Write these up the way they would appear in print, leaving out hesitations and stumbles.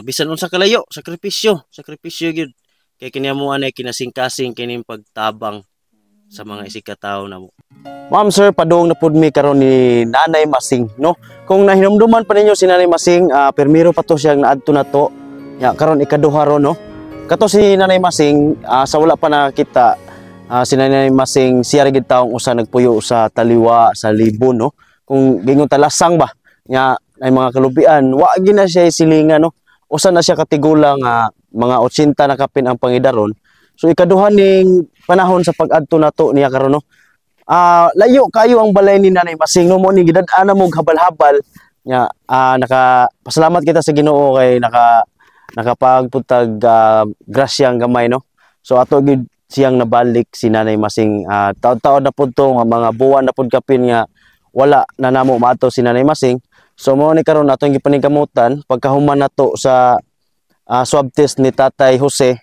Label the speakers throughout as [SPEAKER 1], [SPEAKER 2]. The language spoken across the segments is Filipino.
[SPEAKER 1] bisan unsa kalayo, sakripisyo gyud. Kay kini mo anay kinasing-kasing kining pagtabang sa mga isikatawo na mo. Ma'am sir, padung na pud mi karon ni Nanay Masing, no? Kung nahinumduman pa ninyo si Nanay Masing, permiro pa to siyang naadto na to. Ya, karon ikaduha ron, no? Kato si Nanay Masing, sa wala pa nakita, si Nanay Masing siya rin taong usa nagpuyo sa taliwa sa libon, no? Kung gingon talasang ba nya ay mga kalubian, wa gina siya silingan, no? Usa na siya katigulang mga 80 na kapin ang pangidaron. So ikaduha ning panahon sa pag-adto nato niya karon, no. Layo kayo ang balay ni Nanay Masing, no, mo ni gidad-ana mo habal-habal nya. Pasalamat kita sa Ginoo kay nakapagputag grasyang gamay, no. So ato gid siyang nabalik si Nanay Masing. Taon-taon na pud to, mga buwan na pud kapin nga wala na namo maato si Nanay Masing. So mo ni karon atong gipaningkamutan pagkahuman nato sa swab test ni Tatay Jose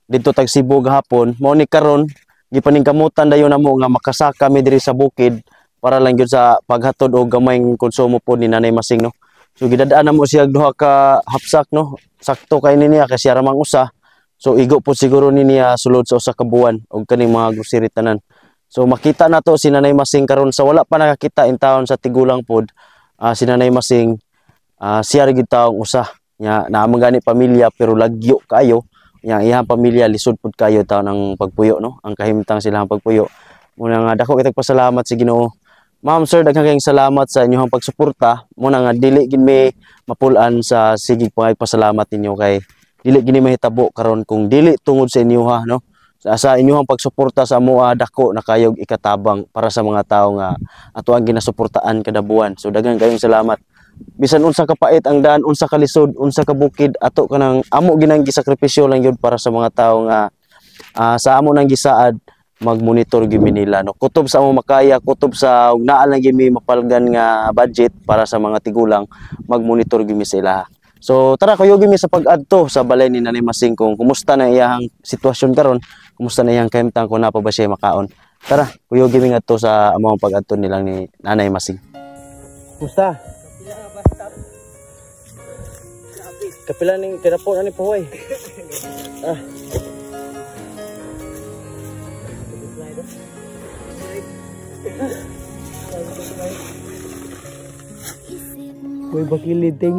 [SPEAKER 1] dito tag Cebu gahapon. Mo ni karon gipaningkamutan dayon namo nga makasaka mi diri sa bukid para lang gyud sa paghatod og gamayng konsumo po ni Nanay Masing, no. So gidadaan namo siya duha ka hapsak, no. Sakto kay niya kasi ramang usa. So igo po siguro niya sulod sa usa ka buwan og kaning mga grocery tanan. So makita na to si Nanay Masing karon sa wala pa nakakita in town sa tigulang pod. Si Nanay Masing siya rin taong usa nya naamang gani pamilya pero lagyo kayo nya iyang pamilya lisod pud kayo taon ang pagpuyo, no, ang kahimtang silang pagpuyo. Muna nga dako kitag pasalamat sa Ginoo. Ma'am sir, daghang kayong salamat sa inyong pagsuporta. Muna nga dili gid mi mapulan sa sigig pagpasalamat ninyo kay dili gini mahitabo karon kung dili tungod sa inyo, ha, no. Sa inyong pagsuporta sa amoa dako na kayog ikatabang para sa mga tawo nga ato ang ginasuportaan kada buwan. So daghang kayong salamat. Bisan unsa ka pait ang daan, unsa ka lisod, unsa ka bukid, ato kanang amo ginang gisakripisyo lang yun para sa mga tawo nga sa amo nang gisaad magmonitor gyud nila, no. Kutob sa amo makaya, kutob sa ug naa lang gyud mi mapalgan nga budget para sa mga tigulang magmonitor gyud mi sa ilaha. So tara kuyo gyud mi sa pag-adto sa balay ni Nanay Masing kung kumusta na iyang sitwasyon karon, kumusta na iyang kahimtang kung napa ba siya makaon. Tara kuyo gyud mi ngadto sa among pag-adto nilang ni Nanay Masing. Kumusta? Kapila ning tinapon ani pahoy. Koy bakilid ting.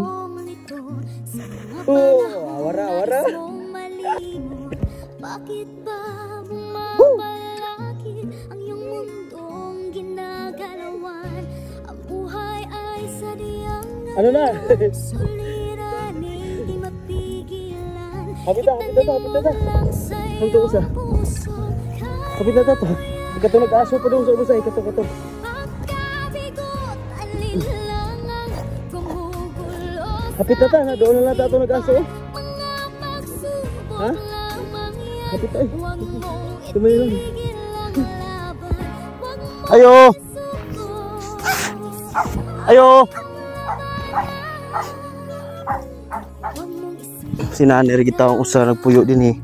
[SPEAKER 1] Awara.
[SPEAKER 2] Bakit ba bumabalik ang iyong mundong ginagalawan? Ang buhay ay sadyang
[SPEAKER 1] Ano na?
[SPEAKER 2] suliranin, di mapigilan.
[SPEAKER 1] Kapita. Hangtong usa. Kapita to. Ikatong nag-aso pa dong sa usa, ikatong.
[SPEAKER 2] Pagkabigot, alinlangan, gumugulo
[SPEAKER 1] Kapita ta, na doon na nato nag-aso.
[SPEAKER 2] mga pagsubok
[SPEAKER 1] Ha?
[SPEAKER 2] lamang yan.
[SPEAKER 1] Kapita ay.
[SPEAKER 2] Huwag mong
[SPEAKER 1] Tumayo lang.
[SPEAKER 2] itigil ang laban. Huwag mong
[SPEAKER 1] Ayo. Ayo. Si Nanay rin kita ang usa nagpuyo din eh.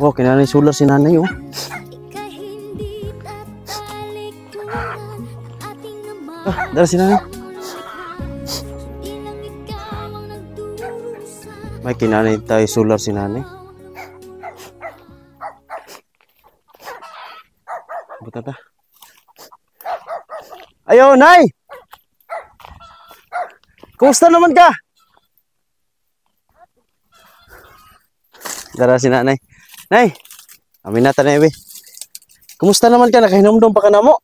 [SPEAKER 1] Oh, kinanay sular si Nanay, oh. Dara si Nanay. May kinanay tayo sular si Nanay. Butata. Ayo, Nay! Kumusta naman ka? Dara si Nanay. Nay! Aminata na ibe. Kumusta naman ka? Nakahinomdom pa ka na mo?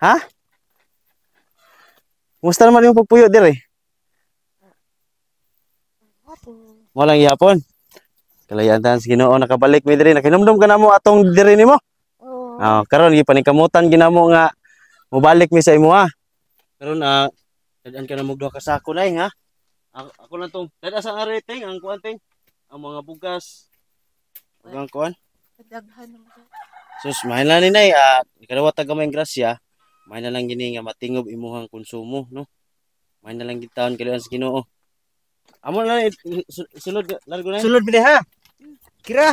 [SPEAKER 1] Ha? Kumusta naman yung pagpuyo dire? Walang yapon. Kalayaan tahan sa Ginoo nakabalik mi dire. Nakahinomdom ka na mo atong dire nimo? Oo. Karon gipaningkamutan ginamo nga mobalik mi sa imo, ha. Karon dadaan ka na mo duha ka sako, Nay, ha. Ako lang tong dada sa areteng ang kuanting ang mga bugas. Ang kuan.
[SPEAKER 3] Daghan naman.
[SPEAKER 1] Sus, mahal na ni Nay. Ikadawa tagamay grasya. Mahal na lang gini nga matingob imuhang konsumo, no. Mahal na lang gitaon kaluan sa Ginoo. Amo na sulod largo na. Sulod bili, ha. Kira.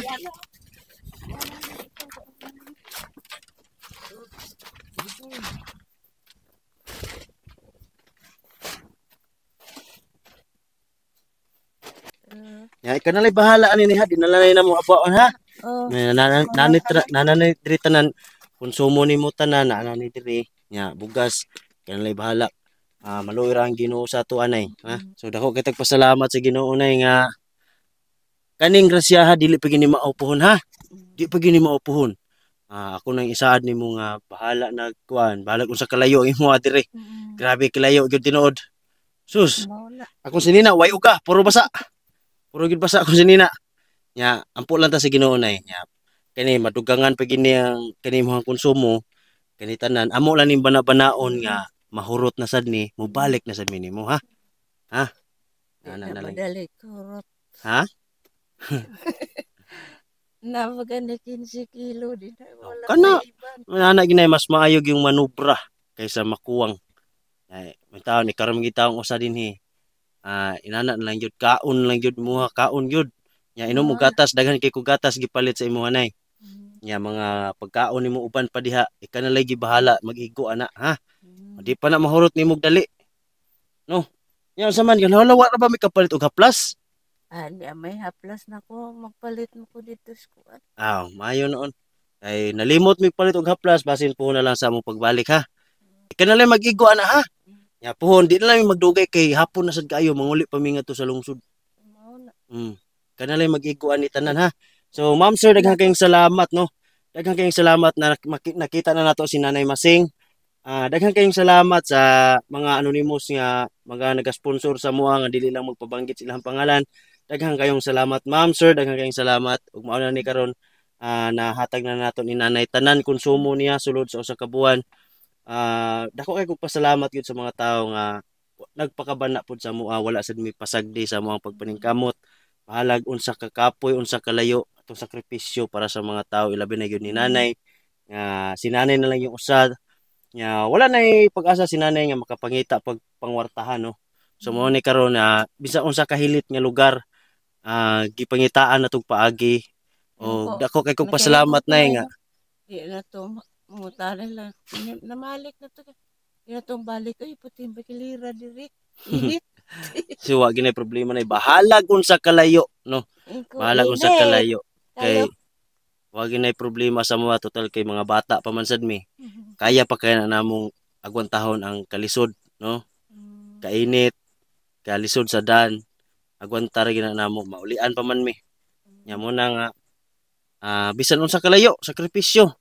[SPEAKER 1] Ya kanalay bahala ani ni ha, dinalay na mo apuan ha.
[SPEAKER 2] Oh,
[SPEAKER 1] Nananay diri tanan konsumo nimo tanan nananay diri nya bugas kanalay bahala. Maluoy ra ang Ginoo sa ato anay ha. So dako kitag pasalamat sa Ginoo nay nga kaning grasya ha dili pa gini maupuhon ha. Di pa gini maupuhon. Ako nang isaad nimo nga bahala na kuan, bahala kung sa kalayo imo adire. Grabe kalayo gyud tinuod. Sus,
[SPEAKER 2] maula.
[SPEAKER 1] ako sinina way uga, puro basa. Puro gid basa ako sinina. Nya ampo lang ta sa Ginoo nay. Nya kani madugangan pa gini ang kani imong konsumo, kani tanan amo lang ning bana-banaon nga mahurot na sad ni, mobalik na sad mi nimo ha. Ha? Ana na lang.
[SPEAKER 2] Madali kurot.
[SPEAKER 1] Ha?
[SPEAKER 2] Napaganda 15 kilo din. Wala
[SPEAKER 1] Kana
[SPEAKER 2] may iban.
[SPEAKER 1] ana ginay mas maayog yung manubra kaysa makuwang. Ay, may tao ni karon mga taong usa dinhi. Inana na lang yun, kaon lang yun, muha kaon yun. Ya, inom mo gatas, daghan kay ko gatas, gipalit sa imo anay. Ya, mga pagkaon nimo uban pa diha, ika na lagi bahala, mag-igo ana, ha? Di pa na mahurot nimo dali. No? Ya, sa man, wala ra ba may kapalit og haplas?
[SPEAKER 2] Ali, may haplas na ko. Magpalit mo ko dito sa kuwan.
[SPEAKER 1] Mayo noon. Ay, nalimot mi palit og haplas, basin po na lang sa among pagbalik, ha? Ika na lang mag-igo ana, ha? Ya, puhon, di na lang magdugay kay hapon na sad kayo, manguli pa mi nga to sa lungsod.
[SPEAKER 2] Maula.
[SPEAKER 1] Kanalay mag-iguan ni tanan ha. So ma'am sir, daghang kayong salamat no. Daghang kayong salamat na nakita na nato si Nanay Masing. Daghang kayong salamat sa mga anonymous nga mga nag-sponsor sa mua nga dili lang magpabanggit silang pangalan. Daghang kayong salamat ma'am sir, daghang kayong salamat. Ug mao na ni karon nahatag na nato ni Nanay tanan konsumo niya sulod sa usa ka buwan. Dako kay kog pasalamat gyud sa mga tawo nga nagpakabana pud sa mua, wala sad mi pasagdi sa mga pagpaningkamot. Mahalag unsa ka kapoy, unsa kalayo atong sakripisyo para sa mga tao ilabi na gyud ni nanay. Si nanay na lang yung usa nya wala na pag-asa si nanay nga makapangita pag pangwartahan no. So mo ni karon bisa unsa kahilit nga lugar gipangitaan natong paagi o dako kay kog pasalamat nay nga
[SPEAKER 2] Di na to. Mutala lang. Namalik na to. Di na tong balik. Ay, puti yung bakilira diri. Init.
[SPEAKER 1] so wa ginay problema nay bahala kung sa kalayo no. Bahala kung sa kalayo kay wa ginay problema sa mga total kay mga bata pa man sad mi. Kaya pa kaya na namong agwantahon ang kalisod no. Kainit, kalisod sa dan. Agwanta ra gina namo maulian pa man mi. Nya mo na nga bisan unsa kalayo, sakripisyo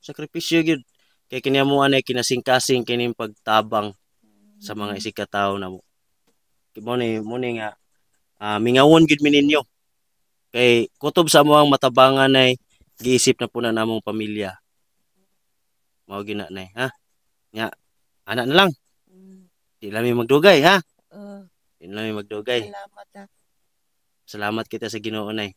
[SPEAKER 1] gyud. Kay kini mo anay kinasing-kasing kining pagtabang sa mga isig ka tawo namo. Mo ni nga mingawon gyud mi ninyo. Kay kutob sa mo ang matabangan ay giisip na po na namong pamilya. Mao gina nay ha. Nya ana na lang. Di lang mi magdugay ha. Di lang mi magdugay.
[SPEAKER 2] Salamat.
[SPEAKER 1] Salamat kita sa Ginoo nay.